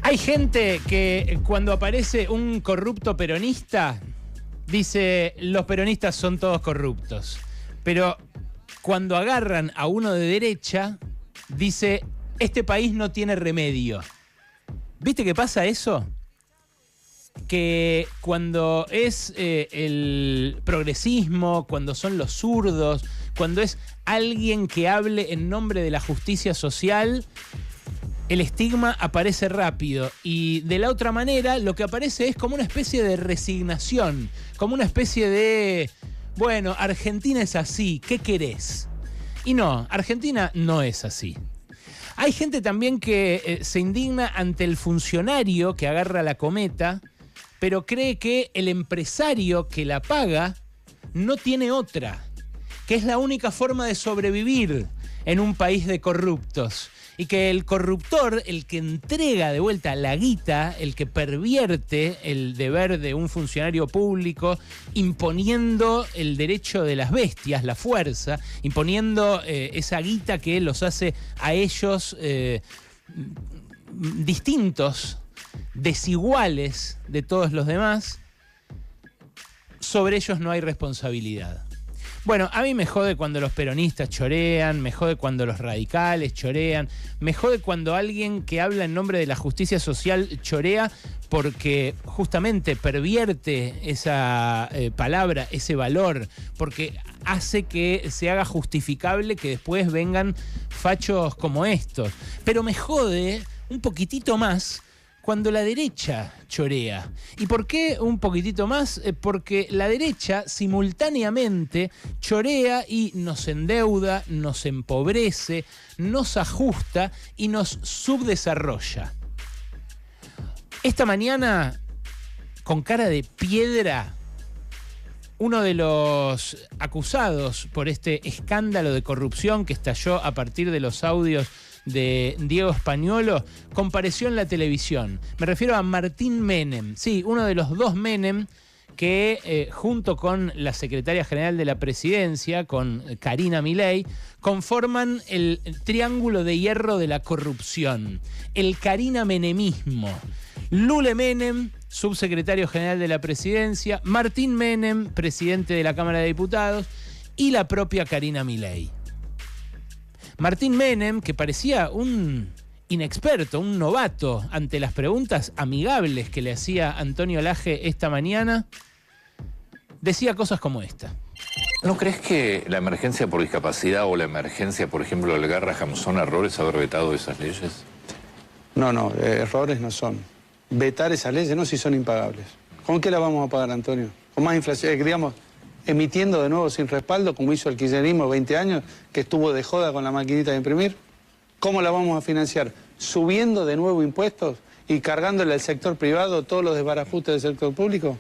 Hay gente que cuando aparece un corrupto peronista, dice, los peronistas son todos corruptos. Pero cuando agarran a uno de derecha, dice, este país no tiene remedio. ¿Viste qué pasa eso? Que cuando es el progresismo, cuando son los zurdos, cuando es alguien que hable en nombre de la justicia social, el estigma aparece rápido. Y de la otra manera, lo que aparece es como una especie de resignación, como una especie de, bueno, Argentina es así, ¿qué querés? Y no, Argentina no es así. Hay gente también que se indigna ante el funcionario que agarra la cometa, pero cree que el empresario que la paga no tiene otra, que es la única forma de sobrevivir en un país de corruptos. Y que el corruptor, el que entrega de vuelta la guita, el que pervierte el deber de un funcionario público, imponiendo el derecho de las bestias, la fuerza, imponiendo esa guita que los hace a ellos distintos, desiguales de todos los demás, sobre ellos no hay responsabilidad. Bueno, a mí me jode cuando los peronistas chorean, me jode cuando los radicales chorean, me jode cuando alguien que habla en nombre de la justicia social chorea porque justamente pervierte esa palabra, ese valor, porque hace que se haga justificable que después vengan fachos como estos. Pero me jode un poquitito más cuando la derecha chorea. ¿Y por qué un poquitito más? Porque la derecha simultáneamente chorea y nos endeuda, nos empobrece, nos ajusta y nos subdesarrolla. Esta mañana, con cara de piedra, uno de los acusados por este escándalo de corrupción que estalló a partir de los audios de Diego Spagnuolo, compareció en la televisión. Me refiero a Martín Menem, sí, uno de los dos Menem que junto con la secretaria general de la presidencia, con Karina Milei, conforman el triángulo de hierro de la corrupción, el Karina Menemismo. Lule Menem, subsecretario general de la presidencia, Martín Menem, presidente de la Cámara de Diputados, y la propia Karina Milei. Martín Menem, que parecía un inexperto, un novato ante las preguntas amigables que le hacía Antonio Laje esta mañana, decía cosas como esta. ¿No crees que la emergencia por discapacidad o la emergencia, por ejemplo, del Garraham son errores haber vetado esas leyes? No, errores no son. Vetar esas leyes no, si son impagables. ¿Con qué la vamos a pagar, Antonio? Con más inflación, digamos, emitiendo de nuevo sin respaldo, como hizo el kirchnerismo 20 años, que estuvo de joda con la maquinita de imprimir. ¿Cómo la vamos a financiar? ¿Subiendo de nuevo impuestos y cargándole al sector privado todos los desbarajustes del sector público?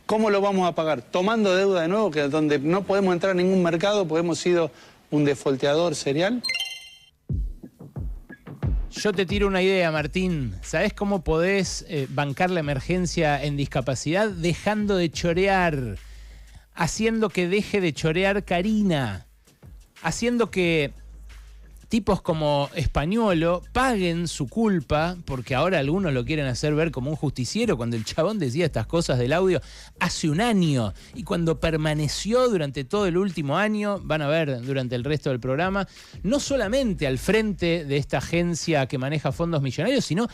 ¿Cómo lo vamos a pagar? ¿Tomando deuda de nuevo, que donde no podemos entrar a ningún mercado, porque hemos sido un defolteador serial? Yo te tiro una idea, Martín. ¿Sabés cómo podés bancar la emergencia en discapacidad? Dejando de chorear, haciendo que deje de chorear Karina, haciendo que tipos como Spagnuolo paguen su culpa, porque ahora algunos lo quieren hacer ver como un justiciero, cuando el chabón decía estas cosas del audio hace un año, y cuando permaneció durante todo el último año, van a ver durante el resto del programa, no solamente al frente de esta agencia que maneja fondos millonarios, sino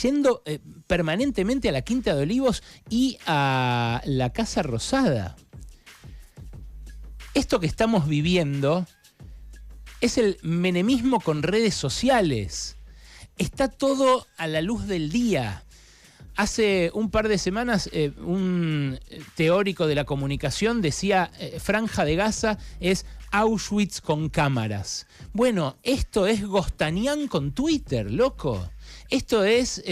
yendo permanentemente a la Quinta de Olivos y a la Casa Rosada. Esto que estamos viviendo es el menemismo con redes sociales. Está todo a la luz del día. Hace un par de semanas un teórico de la comunicación decía Franja de Gaza es Auschwitz con cámaras. Bueno, esto es Gostanian con Twitter, loco. Esto es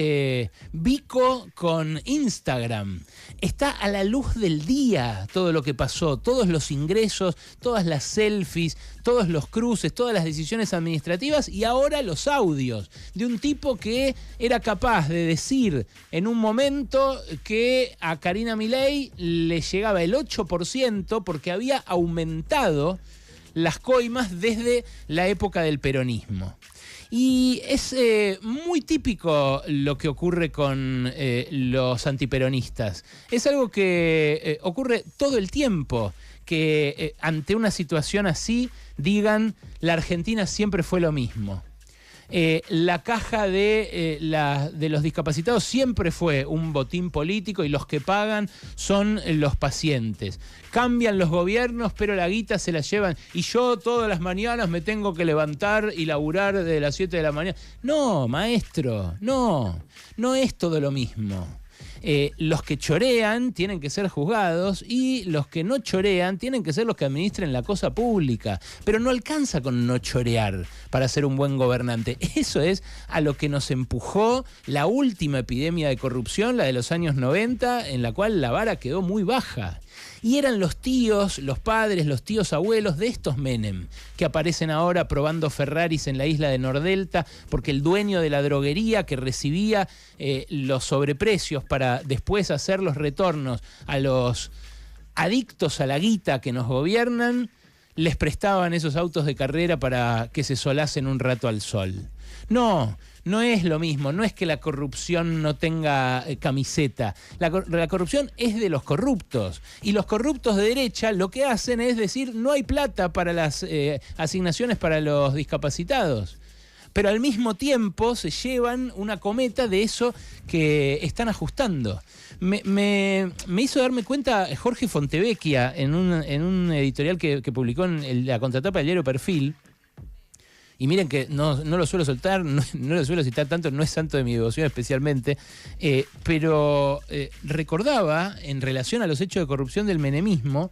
Vico con Instagram. Está a la luz del día todo lo que pasó, todos los ingresos, todas las selfies, todos los cruces, todas las decisiones administrativas y ahora los audios de un tipo que era capaz de decir en un momento que a Karina Milei le llegaba el 8% porque había aumentado las coimas desde la época del peronismo. Y es muy típico lo que ocurre con los antiperonistas. Es algo que ocurre todo el tiempo, que ante una situación así digan, la Argentina siempre fue lo mismo. La caja de los discapacitados siempre fue un botín político y los que pagan son los pacientes. Cambian los gobiernos, pero la guita se la llevan. Y yo todas las mañanas me tengo que levantar y laburar de las 7 de la mañana. No, maestro, no es todo lo mismo. Los que chorean tienen que ser juzgados y los que no chorean tienen que ser los que administren la cosa pública. Pero no alcanza con no chorear para ser un buen gobernante. Eso es a lo que nos empujó la última epidemia de corrupción, la de los años 90, en la cual la vara quedó muy baja. Y eran los tíos, los padres, los tíos abuelos de estos Menem, que aparecen ahora probando Ferraris en la isla de Nordelta, porque el dueño de la droguería que recibía los sobreprecios para después hacer los retornos a los adictos a la guita que nos gobiernan, les prestaban esos autos de carrera para que se solacen un rato al sol. No es lo mismo, no es que la corrupción no tenga camiseta. La corrupción es de los corruptos. Y los corruptos de derecha lo que hacen es decir, no hay plata para las asignaciones para los discapacitados. Pero al mismo tiempo se llevan una cometa de eso que están ajustando. Me hizo darme cuenta Jorge Fontevecchia en un editorial que publicó en la contratapa del diario Perfil. Y miren que no lo suelo soltar, no lo suelo citar tanto, no es santo de mi devoción especialmente, pero recordaba, en relación a los hechos de corrupción del menemismo,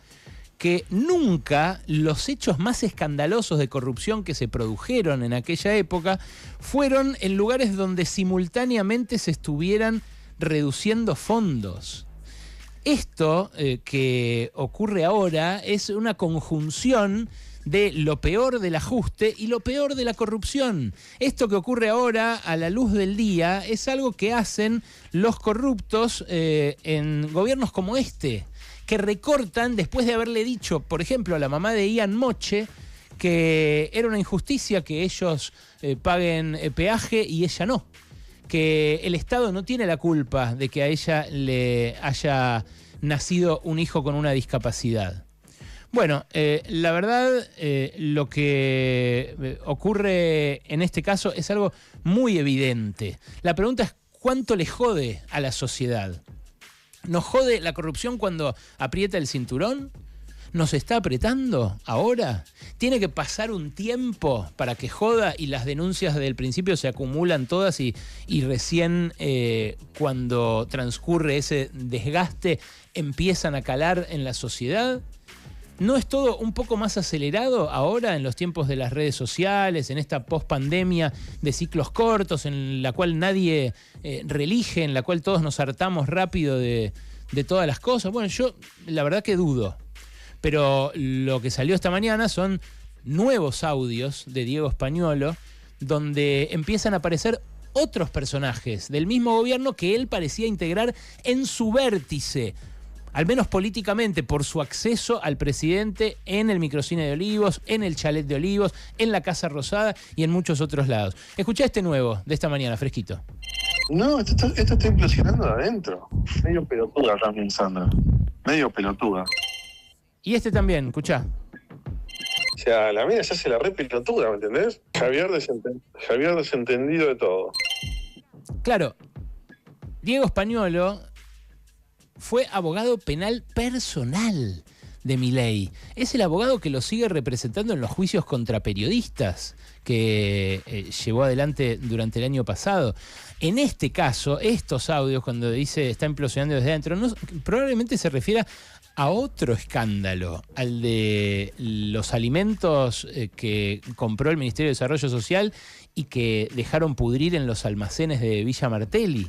que nunca los hechos más escandalosos de corrupción que se produjeron en aquella época fueron en lugares donde simultáneamente se estuvieran reduciendo fondos. Esto que ocurre ahora es una conjunción de lo peor del ajuste y lo peor de la corrupción. Esto que ocurre ahora a la luz del día es algo que hacen los corruptos en gobiernos como este, que recortan después de haberle dicho, por ejemplo, a la mamá de Ian Moche, que era una injusticia que ellos paguen peaje y ella no. Que el Estado no tiene la culpa de que a ella le haya nacido un hijo con una discapacidad. Bueno, la verdad, lo que ocurre en este caso es algo muy evidente. La pregunta es, ¿cuánto le jode a la sociedad? ¿Nos jode la corrupción cuando aprieta el cinturón? ¿Nos está apretando ahora? ¿Tiene que pasar un tiempo para que joda y las denuncias del principio se acumulan todas y recién cuando transcurre ese desgaste empiezan a calar en la sociedad? ¿No es todo un poco más acelerado ahora en los tiempos de las redes sociales, en esta pospandemia de ciclos cortos, en la cual nadie reelige, en la cual todos nos hartamos rápido de todas las cosas? Bueno, yo la verdad que dudo. Pero lo que salió esta mañana son nuevos audios de Diego Españolo, donde empiezan a aparecer otros personajes del mismo gobierno que él parecía integrar en su vértice, al menos políticamente, por su acceso al presidente en el microcine de Olivos, en el chalet de Olivos, en la Casa Rosada y en muchos otros lados. Escuchá este nuevo de esta mañana, fresquito. No, esto está implosionando de adentro. Medio pelotuda también, Sandra. Medio pelotuda. Y este también, escuchá. O sea, la mina ya se la re pelotuda, ¿me entendés? Javier desentendido de todo. Claro, Diego Españolo fue abogado penal personal de Milei. Es el abogado que lo sigue representando en los juicios contra periodistas que llevó adelante durante el año pasado. En este caso, estos audios, cuando dice está implosionando desde adentro, probablemente se refiera a otro escándalo, al de los alimentos que compró el Ministerio de Desarrollo Social y que dejaron pudrir en los almacenes de Villa Martelli.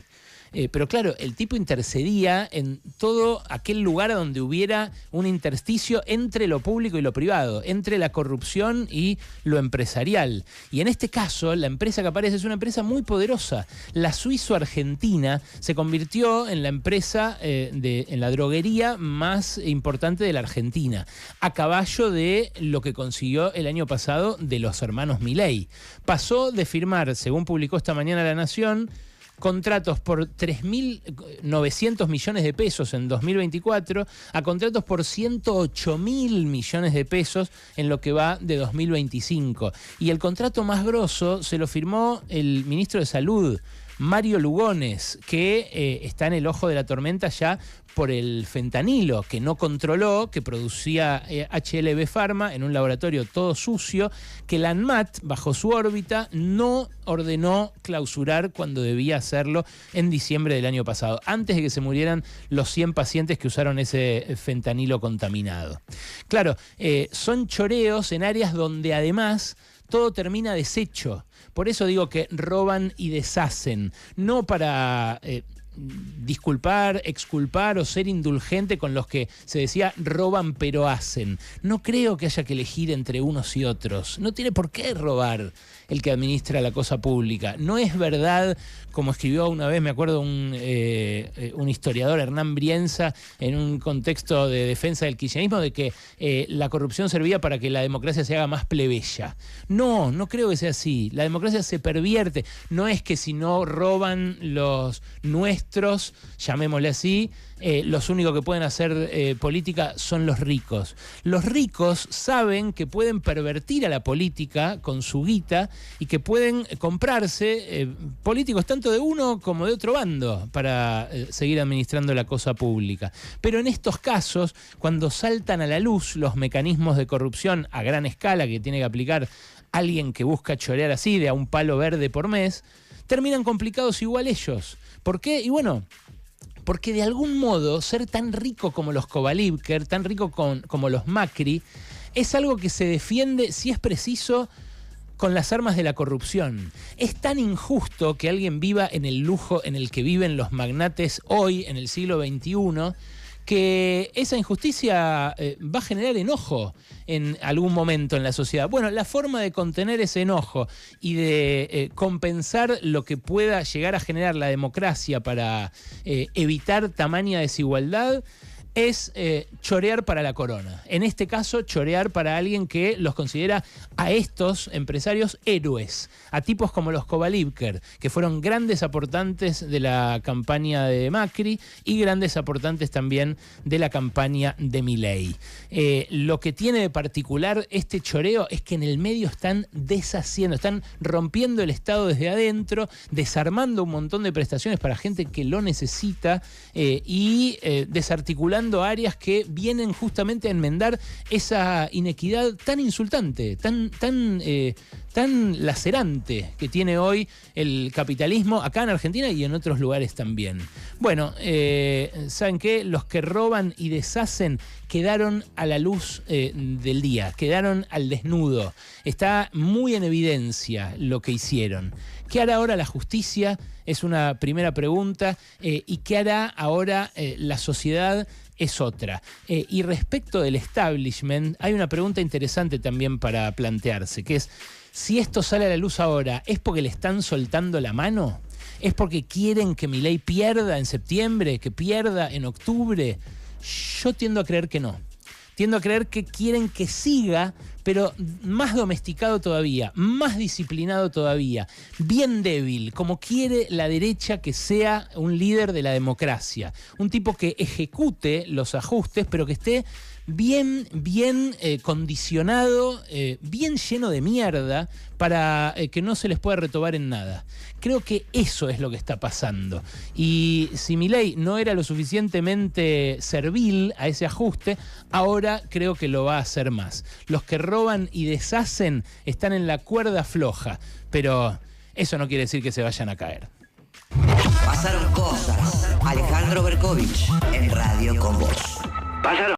Pero claro, el tipo intercedía en todo aquel lugar donde hubiera un intersticio entre lo público y lo privado, entre la corrupción y lo empresarial. Y en este caso, la empresa que aparece es una empresa muy poderosa. La suizo-argentina se convirtió en la empresa, en la droguería más importante de la Argentina, a caballo de lo que consiguió el año pasado de los hermanos Milei. Pasó de firmar, según publicó esta mañana La Nación, contratos por 3.900 millones de pesos en 2024 a contratos por 108.000 millones de pesos en lo que va de 2025. Y el contrato más grosso se lo firmó el ministro de Salud, Mario Lugones, que está en el ojo de la tormenta ya por el fentanilo, que no controló, que producía HLB Pharma en un laboratorio todo sucio, que la ANMAT, bajo su órbita, no ordenó clausurar cuando debía hacerlo en diciembre del año pasado, antes de que se murieran los 100 pacientes que usaron ese fentanilo contaminado. Claro, son choreos en áreas donde además todo termina deshecho. Por eso digo que roban y deshacen, no para disculpar, exculpar o ser indulgente con los que se decía roban pero hacen. No creo que haya que elegir entre unos y otros. No tiene por qué robar el que administra la cosa pública. No es verdad, como escribió una vez, me acuerdo, un historiador, Hernán Brienza, en un contexto de defensa del kirchnerismo, de que la corrupción servía para que la democracia se haga más plebeya. No, no creo que sea así. La democracia se pervierte. No es que si no roban los nuestros, llamémosle así, los únicos que pueden hacer política son los ricos. Los ricos saben que pueden pervertir a la política con su guita y que pueden comprarse políticos tanto de uno como de otro bando para seguir administrando la cosa pública. Pero en estos casos, cuando saltan a la luz los mecanismos de corrupción a gran escala que tiene que aplicar alguien que busca chorear así de a un palo verde por mes, terminan complicados igual ellos. ¿Por qué? Y bueno, porque de algún modo ser tan rico como los Kovalevker, tan rico como los Macri, es algo que se defiende, si es preciso, con las armas de la corrupción. Es tan injusto que alguien viva en el lujo en el que viven los magnates hoy, en el siglo XXI, que esa injusticia va a generar enojo en algún momento en la sociedad. Bueno, la forma de contener ese enojo y de compensar lo que pueda llegar a generar la democracia para evitar tamaña desigualdad es chorear para la corona. En este caso, chorear para alguien que los considera a estos empresarios héroes, a tipos como los Kovalevker, que fueron grandes aportantes de la campaña de Macri y grandes aportantes también de la campaña de Milei. Lo que tiene de particular este choreo es que en el medio están deshaciendo, están rompiendo el Estado desde adentro, desarmando un montón de prestaciones para gente que lo necesita y desarticulando áreas que vienen justamente a enmendar esa inequidad tan insultante, tan lacerante que tiene hoy el capitalismo acá en Argentina y en otros lugares también. Bueno, ¿saben qué? Los que roban y deshacen quedaron a la luz del día, quedaron al desnudo. Está muy en evidencia lo que hicieron. ¿Qué hará ahora la justicia? Es una primera pregunta. ¿Y qué hará ahora la sociedad? Es otra. Y respecto del establishment, hay una pregunta interesante también para plantearse, que es, si esto sale a la luz ahora, ¿es porque le están soltando la mano? ¿Es porque quieren que Milei pierda en septiembre, que pierda en octubre? Yo tiendo a creer que no. Tiendo a creer que quieren que siga, pero más domesticado todavía, más disciplinado todavía, bien débil, como quiere la derecha que sea un líder de la democracia. Un tipo que ejecute los ajustes, pero que esté bien condicionado, bien lleno de mierda, para que no se les pueda retobar en nada. Creo que eso es lo que está pasando. Y si Milei no era lo suficientemente servil a ese ajuste, ahora creo que lo va a hacer más. Los que roban y deshacen están en la cuerda floja, pero eso no quiere decir que se vayan a caer. Pasaron cosas. Alejandro Berkovich en Radio con Vos. Pasaron